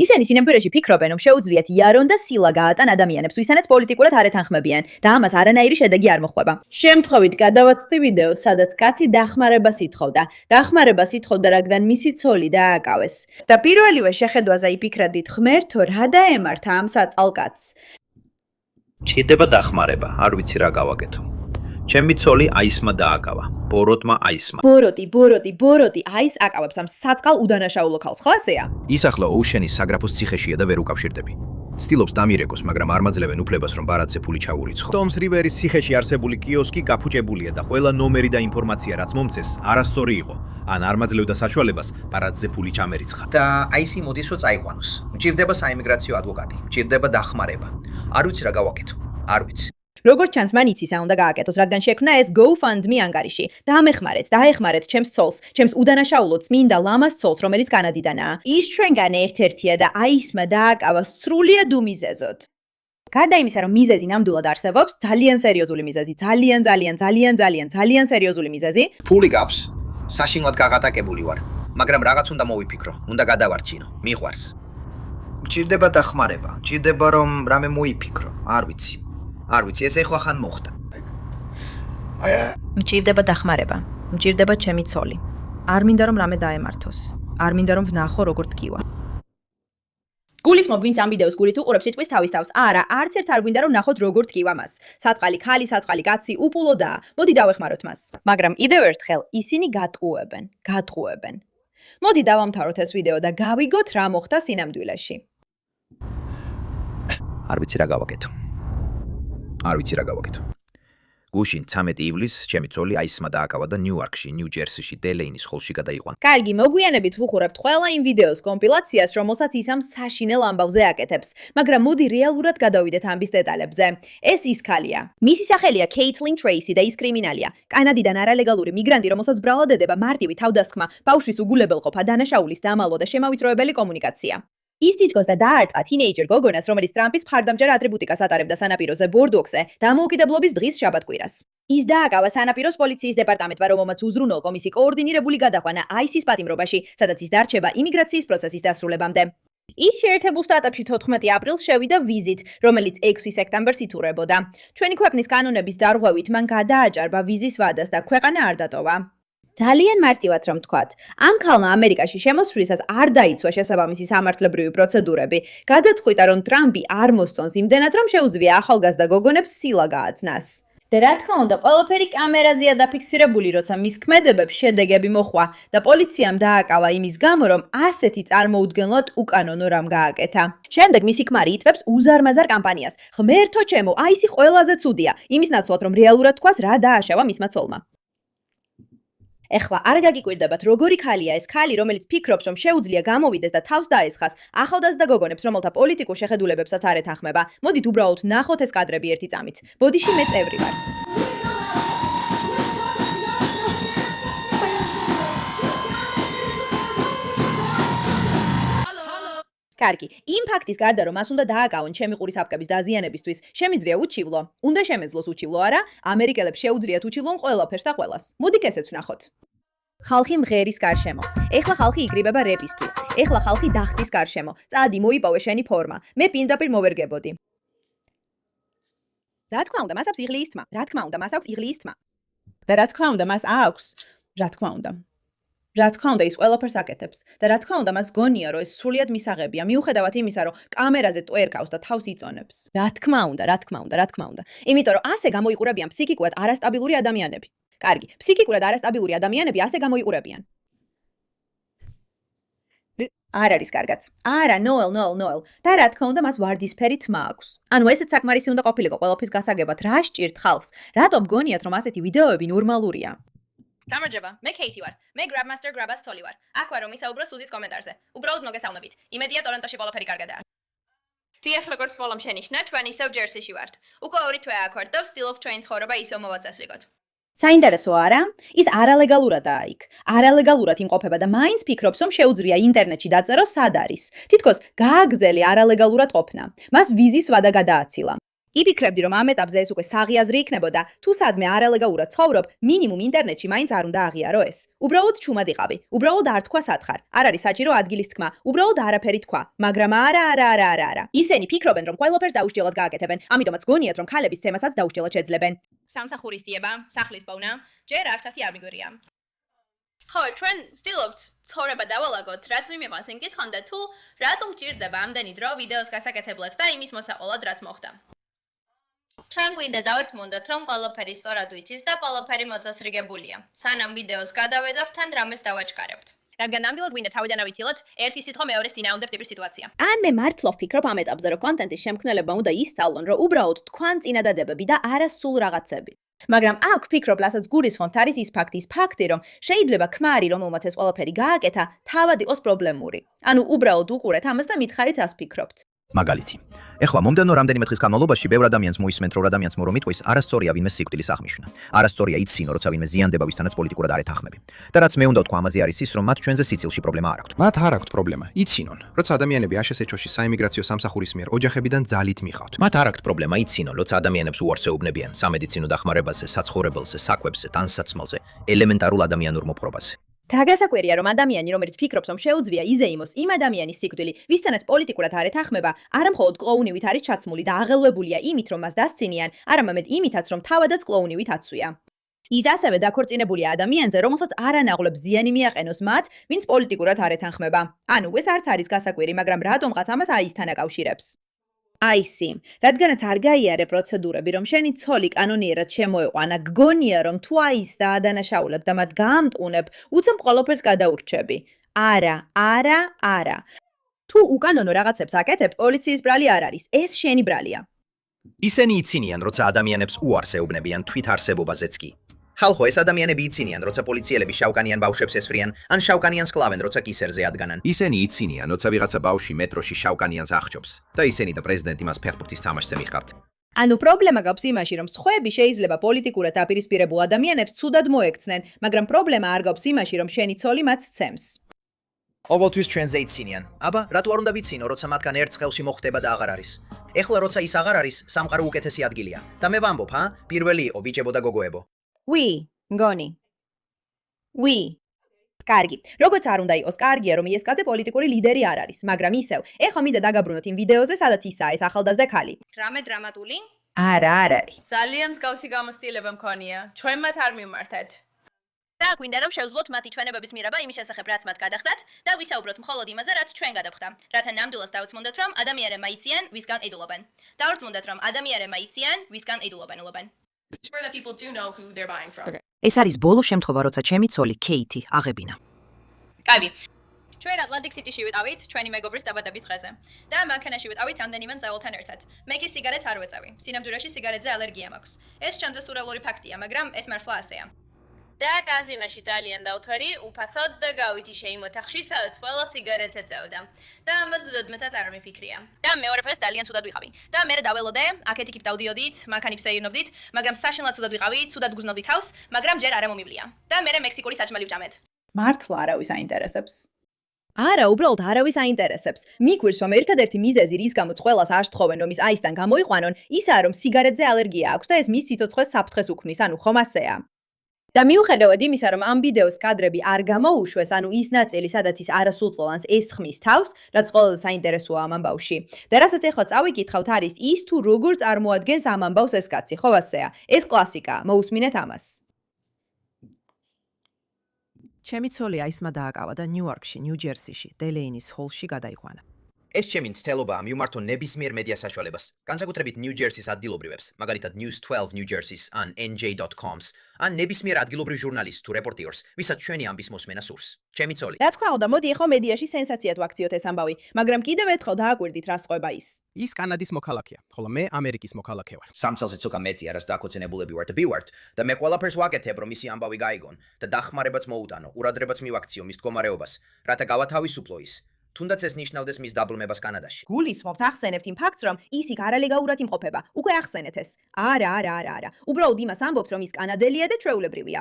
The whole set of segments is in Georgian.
ისინი სინამდვილეში ფიქრობენ, რომ შეუძლიათ იარონ და სილა გაატან ადამიანებს, ვისთანაც პოლიტიკურად არ ეთანხმებიან და ამას არანაირი შედეგი არ მოხვდება. შემთხვევით გადავაცდი ვიდეო, სადაც კაცი დახმარებას ითხოვდა. დახმარებას ითხოვდა, რადგან მისი ცოლი დააკავეს. და პირველივე შეხედვაზე იფიქრა დიდ ღმერთო, რა დაემართა ამ საწალკაცს. ჭირდება დახმარება, არ ვიცი რა გავაკეთო. ჩემი ცოლი აისმა დააკავა. ბოროტმა აისმა. ბოროტი, აის აკავებს ამ საწყალ უდანაშაულო ქალს, ხო ასეა? ის ახლა ოუშენის საგრაფოს ციხეშია და ვერ უკავშირდები. ცდილობს დამირეკოს, მაგრამ არ მაძლევენ უფლებას, რომ ბარათზე ფული ჩაურიცხო. ტომს რივერის ციხეში არსებული კიოსკი გაფუჭებულია და ყველა ნომერი და ინფორმაცია, რაც მომცეს, არასწორი იყო. ან არ მაძლევდა საშუალებას ბარათზე ფული ჩამერიცხა. და აისი მოდის რომ წაიყვანოს. მჭირდება საიმიგრაციო ადვოკატი, მჭირდება დახმარება. არ ვიცი რა გავაკეთო. არ ვიცი. როგორც ჩანს, მან იცის რა უნდა გააკეთოს, რადგან შექმნა ეს GoFundMe ანგარიში. დაეხმარეთ ჩემს ცოლს, ჩემს უდანაშაულო წმინდა ლამას ცოლს, რომელიც კანადიდანაა. ის ჩვენგან ერთ-ერთია და აისმა დააკავა სრულიად უმიზეზოდ. გარდა იმისა, რომ მიზეზი ნამდვილად არსებობს, ძალიან სერიოზული მიზეზი, ძალიან სერიოზული მიზეზი. ფული გაქვს. საშინლად გაღატაკებული ვარ, მაგრამ რაღაც უნდა მოვიფიქრო, უნდა გადავარჩინო, მიყვარს. მჭირდება დახმარება, მჭირდება რომ რამე მოიფიქრო, არ ვიცი, ეს ეხლა ხან მოხდა. მჭირდება დახმარება, მჭირდება ჩემი ცოლი. არ მინდა რომ რამე დაემართოს, არ მინდა რომ ვნახო როგორ დგივა. გულისმობ, ვინც ამ ვიდეოს გულით უყურებს, იტყვის თავის თავს. არა, არც ერთ არ გვინდა რომ ნახოთ როგორ დგივა მას. საწყალი ქალი, საწყალი კაცი, უპულოდაა. მოდი დავეხმაროთ მას. მაგრამ კიდევ ერთხელ ისინი გატყუებენ. მოდი დავამთავროთ ეს ვიდეო და გავიგოთ რა მოხდა სინამდვილეში. არ ვიცი რა გავაკეთო. გუშინ 13 ივლისს ჩემი ცოლი აისმა დააკავა და ნიუ-იორკში, ნიუ-ჯერსიში, დელეინის ხოლში გადაიყვანა. კარგი, მოგვიანებით ვუყურებთ ყველა იმ ვიდეოს კომპილაციას, რომელსაც ის ამ საშინელ ამბავზე აკეთებს, მაგრამ მოდი რეალურად გადავიდეთ ამბის დეტალებზე. ეს ის ქალია. მისი სახელია Caitlin Tracy და ის კრიმინალია. კანადიდან არალეგალური მიგრანტი, რომელსაც ბრალად ედება მარტივი თავდასხმა, ბავშვის უგულებელყოფა, დანაშაულის დამალვა და შემავიწროებელი კომუნიკაცია. ის თითქოს და დაარწა თინეიჯერ გოგონას, რომელიც ტრამპის მხარდამჭერ ატრიბუტიკას ატარებდა სანაპიროზე ბორდუოქზე დამოუკიდებლობის დღის შაბათკვირას. ის დააკავა სანაპიროს პოლიციის დეპარტამენტმა, რომელმაც უზრუნველყო მისი კოორდინირებული გადაყვანა აისის პატიმრობაში, სადაც ის დარჩება იმიგრაციის პროცესის დასრულებამდე. ის შეერთებულ შტატებში 14 აპრილს შევიდა ვიზით, რომელიც 6 სექტემბერს ითურებოდა. ჩვენი ქვეყნის კანონების დარღვევით მან გადააჭარბა ვიზის ვადას და ქვეყანა არ დატოვა. ძალიან მარტივად რომ თქვათ, ამ ქალმა ამერიკაში შემოსვლისას არ დაიცვა შესაბამისი სამართლებრივი პროცედურები. გადაწყვიტა, რომ ტრამპი არ მოსწონს იმდენად, რომ შეუძლია ახალგაზრდა გოგონებს სილა გააცნას. და რა თქმა უნდა, ყველაფერი კამერაზეა დაფიქსირებული, როცა მის ქმედებებს შედეგები მოჰყვა და პოლიციამ დააკავა იმის გამო, რომ ასეთი წარმოუდგენლად უკანონო რამ გააკეთა. შემდეგ მისი ქმარი იტვებს უზარმაზარ კამპანიას. ღმერთო ჩემო, აისი ყველაზე ცუდია. იმის ნაცვლად, რომ რეალურად თქვას რა დააშავა მისმა ცოლმა. ეხლა არ გაგიკვირდებათ, როგორი ქალია ეს ქალი, რომელიც ფიქრობს, რომ შეუძლია გამოვიდეს და თავს დაესხას ახალგაზრდა გოგონებს, რომელთა პოლიტიკურ შეხედულებებსაც არ ეთანხმება. მოდით უბრალოდ ნახოთ ეს კადრები ერთი წამით. ბოდიში მე წევრი ვარ. კარგი, იმ ფაქტის გარდა, რომ მას უნდა დააკავონ ჩემი ყურის აპკების დაზიანებისთვის, შემიძლია უჩივლო. უნდა შემეძლოს უჩივლო, არა? ამერიკელებს შეუძლიათ უჩივლონ ყველაფერს და ყველას. მოდით ესეც ვნახოთ. ხალხი მღერის გარშემო. ეხლა ხალხი იკრიბება რეპისთვის. ეხლა ხალხი დახტის გარშემო. წადი, მოიპოვე შენი ფორმა. მე პირდაპირ მოვერგებოდი. რა თქმა უნდა, მას აქვს იღლიის თმა. და რა თქმა უნდა, მას აქვს. რა თქმა უნდა, ის ყველაფერს აკეთებს და რა თქმა უნდა, მას გონია, რომ ეს სრულიად მისაღებია, მიუხედავად იმისა, რომ კამერაზე ტვერკავს და თავს იწონებს. რა თქმა უნდა. იმიტომ რომ ასე გამოიყურებიან ფსიქიკურად არასტაბილური ადამიანები. კარგი, ფსიქიკურად არასტაბილური ადამიანები ასე გამოიყურებიან. არ არის კარგად. არა, ნოელ. და რა თქმა უნდა, მას ვარდისფერი თმა აქვს. ანუ ესეც საკმარისი უნდა ყოფილიყო ყველაფრის გასაგებად. რა სჭირთ ხალხს? რატომ გონიათ, რომ ასეთი ვიდეოები ნორმალურია? გამარჯობა, მე კეითი ვარ. მე Grabmaster Grabas ცოლი ვარ. აქ ვარ რომ ისაუბრო სუზის კომენტარზე. უბრალოდ მოგესალმებით. იმედია ტორონტოში ყველაფერი კარგადაა. დიახ, როგორც ბოლომ შენიშნა, ჩვენ ისევ ჯერსიში ვართ. უკვე 2 თვე აქ ვართ და ვცდილობ ჩვენი ცხოვრება ისევ მოვაწესრიგოთ. საინტერესო არა? ის არალეგალურადაა იქ. არალეგალურად იმყოფება და მაინც ფიქრობს, რომ შეუძლია ინტერნეტში დაწეროს სად არის. თითქოს გააგზელი არალეგალურად ყოფნა. მას ვიზის ვადა გადააცილა. იფიქრებდი, რომ ამ ეტაპზე ეს უკვე საღიაზრი იქნებოდა, თუ სადმე არალეგალურად ცხოვრობ, მინიმუმ ინტერნეტში მაინც არ უნდა აღიარო ეს. უბრალოდ ჩუმად იყავი. უბრალოდ არ თქვა სათხარ. არ არის საჭირო ადგილის თქმა. უბრალოდ არაფერი თქვა. მაგრამ არა. ისინი ფიქრობენ, რომ ყველაფერს დაუშჯელად გააკეთებენ. ამიტომაც გონიათ, რომ ქალების ცემასაც დაუშჯელად შეძლებენ. სამსახურის დიება, სახლის პოვნა, ჯერ არცერთი არ მიგვერია. ხო, ჩვენ ვცდილობთ ცხოვრება დავალაგოთ, რაც მიმიღოს იმ კითხავდა თუ რატომ ჭირდება ამდენი დრო ვიდეოს გასაკეთებლად და იმის მოსაყოლად, რაც მოხდა. ჩვენ გვინდა დავთმუნდეთ, რომ ყველაფერი სწორად ვიცის და ყველაფერი მოწესრიგებულია. სანამ ვიდეოს გადავედავთ, თან რამეს დავაჩქარებთ. რადგან ნამდვილად გვინდა თავიდან ავითილოთ, ერთი სიტყვა მეორეს წინააღმდეგ ტიპის სიტუაცია. ან მე მართლა ვფიქრობ ამ ეტაპზე, რომ კონტენტის შემქმნელებმა უნდა ისწავლონ, რომ უბრალოდ თქვან წინადადებები და არა სულ რაღაცები. მაგრამ აქ ვფიქრობ, რასაც გულისხმობთ, არის ის ფაქტი, რომ შეიძლება ქმარი, რომელმაც ეს ყველაფერი გააკეთა, თავად იყოს პრობლემური. ანუ უბრალოდ უყურეთ ამას და მითხარით ას ფიქრობთ. მაგალითი. ეხლა მომდევნო რამდენიმე დღის განმავლობაში ბევრ ადამიანს მოისმენთ, რომ ადამიანს მორომ იტყვის, არასწორია ვინმე სიკვდილის აღნიშვნა. არასწორია იცინო, როცა ვინმე ზიანდება, ვისთანაც პოლიტიკურად არ ეთანხმები. და რაც მე უნდა ვთქვა ამაზე არის ის, რომ მათ ჩვენზე სიცილში პრობლემა არ აქვთ. მათ არ აქვთ პრობლემა. იცინონ, როცა ადამიანები აშშ-ში საიმიგრაციო სამსახურის მიერ ოჯახებიდან ძალით მიყავთ. მათ არ აქვთ პრობლემა იცინონ, როცა ადამიანებს უარსეუბნებიან სამედიცინო დახმარებაზე, საცხოვრებელზე, საკვებზე, ტანსაცმელზე, ელემენტარულ ადამიანურ მოპყრობაზე. დაგასაკვირია, რომ ადამიანი, რომელიც ფიქრობს, რომ შეუძლია იზეიმოს იმ ადამიანის სიკვდილი, ვისთანაც პოლიტიკურად არ ეთანხმება, არა მხოლოდ კლოუნივით არის ჩაცმული და აღელვებულია იმით, რომ მას დასცინიან, არამედ იმითაც, რომ თავადაც კლოუნივით აცვია. ის ასევე დაქორწინებულია ადამიანზე, რომელსაც არანაღვლებ ზიანი მიაყენოს მათ, ვინც პოლიტიკურად არ ეთანხმება. ანუ ეს არც არის გასაკვირი, მაგრამ რატომღაც ამას აისთან აკავშირებს. აისი, რადგანაც არ გაიარე პროცედურები, რომ შენი ცოლი კანონიერად შემოეყვანა, გგონია, რომ თუ აისდა ადანაშაულად და მათ გაამტყუნებ, უცებ ყველაფერს გადაურჩები. არა. თუ უკანონო რაღაცებს აკეთებ, პოლიციის ბრალი არ არის, ეს შენი ბრალია. ისინი იცინიან, როცა ადამიანებს უარს ეუბნებიან თვითარსებობაზეც კი. ხალხო, ეს ადამიანები იცინიან, როცა პოლიციელები შავკანიან ბავშვებს ესვრიან, ან შავკანიანს კლავენ, როცა კისერზე ადგანან. ისინი იცინიან, როცა ვიღაცა ბავშვი მეტროში შავკანიანს ახჭობს და ისინი და პრეზიდენტი მას ფეხბურთის თამაშზე მიხავთ. ანუ პრობლემა გაქვს იმაში, რომ სხვაები შეიძლება პოლიტიკურად დაპირისპირებულ ადამიანებს ცუდად მოექცნენ, მაგრამ პრობლემა არ გაქვს იმაში, რომ შენი ცოლი მათ სცემს. ყოველთვის ჩვენზე იცინიან. აბა, რატო არ უნდა ვიცინო, როცა მათგან ერთ ხელში მოხდება და აღარ არის. ეხლა როცა ის აღარ არის, სამყარო უკეთესი ადგილია. და მე ვამბობ, პირველი იყო ბიჭებო და გოგოებო. მგონი. კარგი. როგორც არ უნდა იყოს, კარგია, რომ იესკაძე პოლიტიკური ლიდერი არ არის, მაგრამ ისევ, ეხლა მინდა დაგაბრუნოთ იმ ვიდეოზე, სადაც ისაა ეს ახალდაზრდა ქალი. რამე დრამატული? არა არის. ძალიან მსგავსი გამოცდილება მქონია. ჩვენ მათ არ მიმართეთ. და გვინდა რომ შევძლოთ მათი ჩვენებების მიღება იმის შესახებ, რაც მათ გადახდათ და ვისაუბროთ მხოლოდ იმაზე, რაც ჩვენ გადავხდა. რათა ნამდვილად დავწმუნდეთ, რომ ადამიანებმა იციან, ვისგან იდულობენ. დავწმუნდეთ, რომ ადამიანებმა იციან, ვისგან იდულობენ. ეს არის ბოლო შემთხვევა, როცა ჩემი ცოლი კეითი აღებინა. კაი. ჩვენ ატლანტიკ სიტიში ვიტავით ჩვენი მეგობრის დაბადების დღეზე და მანქანაში ვიტავით ამდენიმე მძევლთან ერთად. მე კი სიგარეტს არ ვეწევი. სინამდვილეში სიგარეტზე ალერგია მაქვს. ეს ჩვენზე სურეალური ფაქტია, მაგრამ ეს მართლა ასეა. და კაზინოში ძალიან დავთვარი, უფასოდ და გავიდი შეიმ ოთახში, სადაც ყველა სიგარეტს ეწევდა. და ამაზე ზედმეტად არ მიფიქრია. და მეორე დღეს ძალიან ცუდად ვიყავი. და მე დაველოდე, აქეთ იქით დავდიოდით, მანქანებს ეირნობდით, მაგრამ საშინლად ცუდად ვიყავი, ცუდად გუზნობდი თავს, მაგრამ ჯერ არ მომივლია. და მე მექსიკური საჭმელი ვჭამეთ. მართლა არავის აინტერესებს. არა, უბრალოდ არავის აინტერესებს. მიგვირს, რომ ერთადერთი მიზეზი, რის გამოც ყველას არ სთხოვენ, რომ ის აისთან გამოიყვანონ, ისაა, რომ სიგარეტზე ალერგია აქვს და ეს მის სიცოცხლეს საფრთხეს უქმნის, ანუ ხომ ასეა. და მიუხედავად იმისა, რომ ამ ვიდეოს კადრები არ გამოუშვეს, ანუ ის ნაწილი, სადაც ის არასრულწლოვანს ესხმის თავს, რაც ყველაზე საინტერესოა ამ ამბავში. და რასაც ახლა წავიკითხავთ, არის ის თუ როგორ წარმოადგენს ამ ამბავს ეს კაცი, ხო ასეა. ეს კლასიკაა, მოусმინეთ ამას. ჩემი ცოლი აისმა დააკავა და ნიუ-იორკში, ნიუ-ჯერსიში, დელეინის ჰოლში გადაიყვანა. ეს ჩემი მცდელობაა მიმართო ნებისმიერ მედია საშუალებას, განსაკუთრებით ნიუ-ჯერსის ადგილობრივებს, მაგალითად News 12 New Jersey-ს ან NJ.com-ს, ან ნებისმიერ ადგილობრივ ჟურნალისტს თუ რეპორტიორს, ვისაც ჩვენი ამბის მოსმენა სურს. ჩემი ცოლი. რა თქმა უნდა, მოდი ახლა მედიაში სენსაციად ვაქციოთ ეს ამბავი, მაგრამ კიდევ ერთხელ დააკვირდით რა სწყვება ის. ის კანადის მოქალაქეა, ხოლო მე ამერიკის მოქალაქე ვარ. სამცელზე ცოტა მეტია, რაც დაქორწინებულები ვართ და ბივართ და მე ყველაფერს ვაკეთებ, რომ ისი ამბავი გაიგონ და დახმარებაც მოუტანო, ურადღებაც მივაქციო მის მდგომარეობას, რათა გავათავისუფლო ის. თუნდაც ეს ნიშნავდეს მის დაბრუნებას კანადაში. გულისხმობთ ახსენებთ იმ ფაქტს, რომ ის იქ არალეგალურად იმყოფება. უკვე ახსენეთ ეს. არა. უბრალოდ იმას ამბობთ, რომ ის კანადელია და ჩვეულებრივია.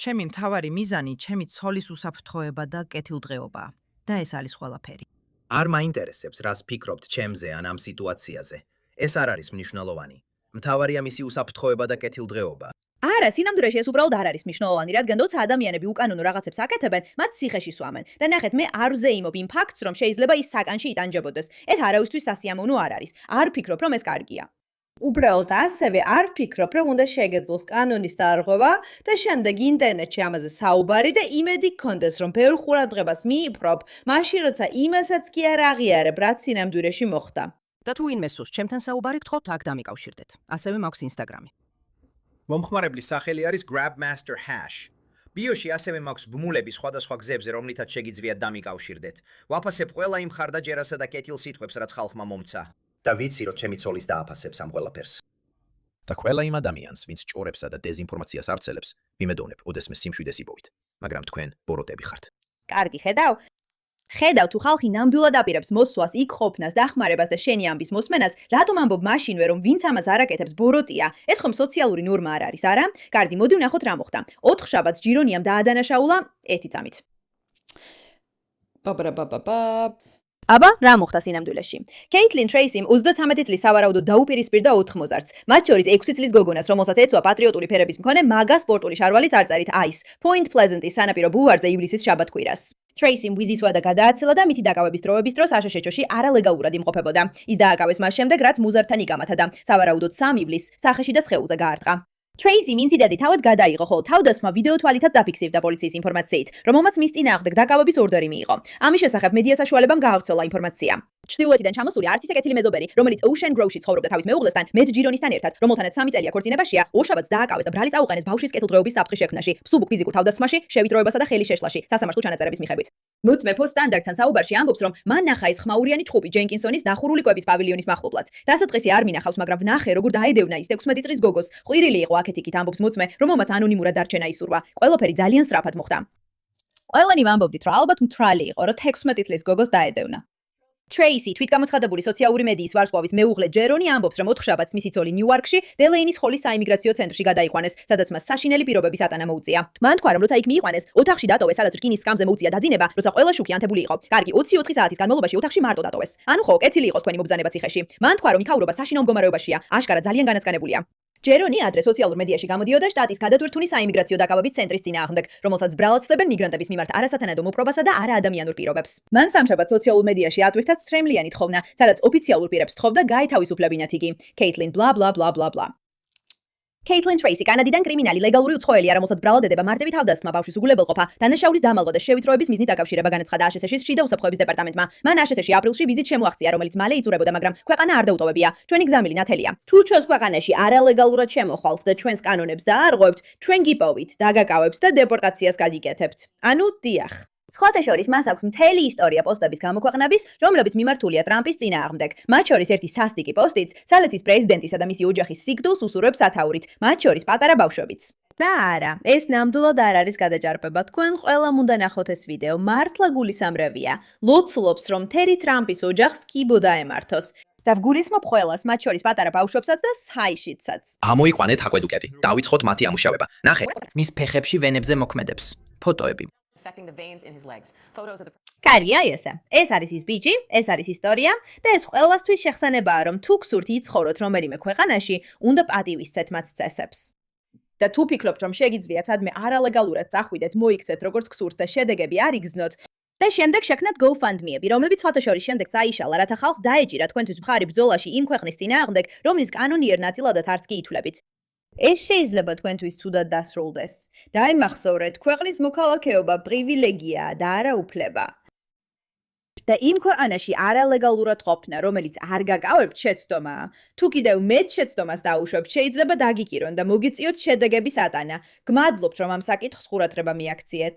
ჩემი მთავარი მიზანი ჩემი ცოლის უსაფრთხოება და კეთილდღეობაა. და ეს არის ყველაფერი. არ მაინტერესებს, რას ფიქრობთ ჩემზე ან ამ სიტუაციაზე. ეს არ არის მნიშვნელოვანი. მთავარია მისი უსაფრთხოება და კეთილდღეობა. არა, სინამდვილეში ეს უბრალოდ არ არის მნიშვნელოვანი, რადგან როცა ადამიანები უკანონო რაღაცებს აკეთებენ, მათ ციხეში სვამენ. და ნახეთ, მე არ ვზეიმობ იმ ფაქტს, რომ შეიძლება ის საკანში იტანჯებოდეს. ეს არავისთვის სასიამოვნო არ არის. არ ვფიქრობ, რომ ეს კარგია. უბრალოდ ასევე არ ვფიქრობ, რომ უნდა შეგეძლოს კანონის დარღვევა და შემდეგ ინტერნეტში ამაზე საუბარი და იმედი გქონდეს, რომ ბევრ ყურადღებას მიიპყრობ, მაშინ როცა იმასაც კი არ აღიარებ, რაც სინამდვილეში მოხდა. და თუ ვინმე სურს ჩემთან საუბარი გთხოვთ, აქ დამიკავშირდეთ. ასევე მაქვს ინსტაგრამი. მომხმარებლის სახელი არის Grabmaster Hash. ბიოში ასევე მაქვს ბმულები სხვადასხვა გზებზე, რომლითაც შეგიძლიათ დამიკავშირდეთ. ვაფასებ ყველა იმ ხარდაჯერასა და კეთილ სიტყვებს, რაც ხალხმა მომცა. და ვიცი, რომ ჩემი ცოლის დააფასებს ამ ყველაფერს. და ყველა იმ ადამიანს, ვინც ჭორებსა და დეზინფორმაციას აბრძელებს, ვიმედოვნებ, ოდესმე სიმშვიდეს იპოვით. მაგრამ თქვენ ბოროტები ხართ. კარგი, ხედავ? ხედავ, თუ ხალხი ნამდვილად აპირებს მოსვლას, იქ ყოფნას, დახმარებას და შენი ამბის მოსმენას, რატომ ამბობ მაშინვე, რომ ვინც ამას არ აკეთებს, ბოროტია? ეს ხომ სოციალური ნორმა არ არის, არა? კარგი, მოდი ვნახოთ რა მოხდა. 4 შაბათს ჯირონიამ დაადანაშაულა 1 წამით. აბა, რა მოხდა სინამდვილეში? Caitlin Tracy 33 წლის სავარაუდოდ დაუპირისპირდა 4 მოზარდს. მათ შორის 6 წლის გოგონას, რომელსაც ეწვა პატრიოტული ფერების მქონე მაგა სპორტული შარვალი წარწერით Ice, Point Pleasant-ის სანაპირო ბულვარზე ივლისის შაბათ-კვირას. Tracy-მ ვიზის ვადა გადააცელა და მისი დაკავების დროების დროს აშშ-ში არალეგალურად იმყოფებოდა. ის დააკავეს მას შემდეგ, რაც მუზარდთან იგამათა და სავარაუდოდ 3 ივლისს სახეში და სხეულზე გაარტყა. Tracy ინციდენტი თავად გადაიღო, ხოლო თავდასხმა ვიდეო თვალითაც დაფიქსირდა პოლიციის ინფორმაციით, რომელმაც მის წინააღმდეგ დაკავების ორდერი მიიღო. ამის შესახებ მედია საშუალებამ გაავრცელა ინფორმაცია. ჩრდილოეთიდან ჩამოსული არც ისე კეთილი მეზობელი, რომელიც Ocean Grove-ში ცხოვრობდა თავის მეუღლესთან, Matt Gironisთან ერთად, რომელთანაც 3 წელია ქორწინებაშია, ორშაბათს დააკავეს და ბრალი წაუყენეს ბავშვის კეთილდღეობის საფრთხის შექმნაში, ფსუბუქ ფიზიკურ თავდასხმაში, შევიწროებასა და ხელის შეშლაში, სასამართლო ჩანაწერების მიხედვით. მოწმე Post Standard-თან საუბარში ამბობს, რომ მან ნახა ეს ხმაურიანი ჩხუბი Jenkinsonis დახურული კვების პავილიონის მახლობლად. დასაწყისი არ მინახავს, მაგრამ ვნახე, როგორ დაედევნა ის 16 წლის გოგოს. ყვირილი იყო აქეთ-იქით, ამბობს მოწმე, რომელმაც ანონიმურად დარჩენა ისურვა. ყველაფერი ძალიან სწრაფად მოხდა. ყველანი ვამბობდით, რომ ალბათ მთვრალი იყო, რომ 16 წლის გოგოს დაედევნა. Tracy, თვითგამოცხადებული სოციალური მედიის ვარსკვლავის მეუღლე ჯერონი ამბობს, რომ 4 შაბათს მისი ცოლი ნიუ-იორკში, დელეინის ხოლის საიმიგრაციო ცენტრში გადაიყვანეს, სადაც მას საშინელი პირობების ატანა მოუწია. მან თქვა, რომ როცა იქ მიიყვანეს, ოთახში დატოვეს, სადაც რკინის სკამზე მოუწია დაძინება, როცა ყველა შუქი ანთებული იყო. კარგი, 24 საათის განმავლობაში ოთახში მარტო დატოვეს. ანუ ხო, კეთილი იყოს თქვენი მობრძანება ციხეში. მან თქვა, რომ იქაურობა საშინაო მდგომარეობაშია, აშკარა ძალიან განაწყენებულია. ჯერონი ადრე სოციალურ მედიაში გამოდიოდა შტატის გადატვირთული საიმიგრაციო დაკავების ცენტრის წინააღმდეგ, რომელსაც ბრალად ცდებენ მიგრანტების მიმართ არასათანადო მოპყრობასა და არაადამიანურ პირობებს. მან სამშაბათს სოციალურ მედიაში ატვირთა სტრემლიანი თხოვნა, სადაც ოფიციალურ პირებს თხოვდა გაეთავისუფლებინათ იგი. Caitlin bla bla bla bla bla. Caitlin Tracy კანადიდან კრიმინალი ლეგალური უცხოელია, რომელსაც ბრალად ედება მარტივი თავდასხმა, ბავშვის უგულებელყოფა, დანაშაულის დამალვა და შევიწროების მიზნით დაკავშირება განაცხადა აშშ-ის შიდა უსაფრთხოების დეპარტამენტმა. მან აშშ-ში აპრილში ვიზით შემოაღწია, რომელიც მალე იწურებოდა, მაგრამ ქვეყანა არ დაუტოვებია. ჩვენი გზამილი ნათელია. თუ ჩვენს ქვეყანაში არალეგალურად შემოხვალთ და ჩვენს კანონებს დაარღვევთ, ჩვენ გიპოვით, დაგაკავებთ და დეპორტაციას გადიკეთებთ. ანუ დიახ. სხვათა შორის მას აქვს მთელი ისტორია პოსტების გამოქვეყნების, რომლებიც მიმართულია ტრამპის წინააღმდეგ. მათ შორის ერთი სასტიკი პოსტიც, სალეთის პრეზიდენტისა და მისი ოჯახის სიკვდილს უსურვებს სათაურით, მათ შორის პატარა ბავშვებიც. და არა, ეს ნამდვილად არ არის გადაჭარბება. თქვენ ყველამ უნდა ნახოთ ეს ვიდეო. მართლა გულისამრევია. ლოცულობს, რომ მთელი ტრამპის ოჯახს კიბო დაემართოს. და ვგულისხმობ ყველას, მათ შორის პატარა ბავშვებსაც და საიშიცსაც. ამოიყვანეთ აკვედუკეტი. დავიწყოთ მათი ამუშავება. ნახეთ. მის ფეხებში ვენებზე მოქმედებს. ფოტოები. კარგი, აი ესე. ეს არის ის ბიჭი, ეს არის ისტორია და ეს ყველასთვის შეხსენებაა, რომ თუ გსურთ იცხოვროთ რომელიმე ქვეყანაში, უნდა პატივისცეთ მათ წესებს. და თუ ფიქრობთ, რომ შეგიძლიათ სადმე არალეგალურად წახვიდეთ, მოიქცეთ როგორც გსურთ და შედეგები არ იგრძნოთ, და შემდეგ შექმნათ GoFundMe-ები, რომლებიც სხვათა შორის შემდეგ წაიშალა, რათა ხალხს დაეჭირა თქვენთვის მხარი ბრძოლაში იმ ქვეყნის წინააღმდეგ, რომლის კანონიერ ნაწილადაც არც კი ითვლებით. ეს შეიძლება თქვენთვის ცუდად დასრულდეს. დაიმახსოვრეთ, ქვეყნის მოქალაქეობა პრივილეგიაა და არა უფლება. და იმ ქვეყანაში არალეგალურად ყოფნა, რომელიც არ გაკავებთ, შეცდომაა. თუ კიდევ მეტ შეცდომას დაუშვებთ, შეიძლება დაგიკირონ და მოგიწიოთ შედეგების ატანა. გმადლობთ, რომ ამ საკითხს ყურადღება მიაქციეთ.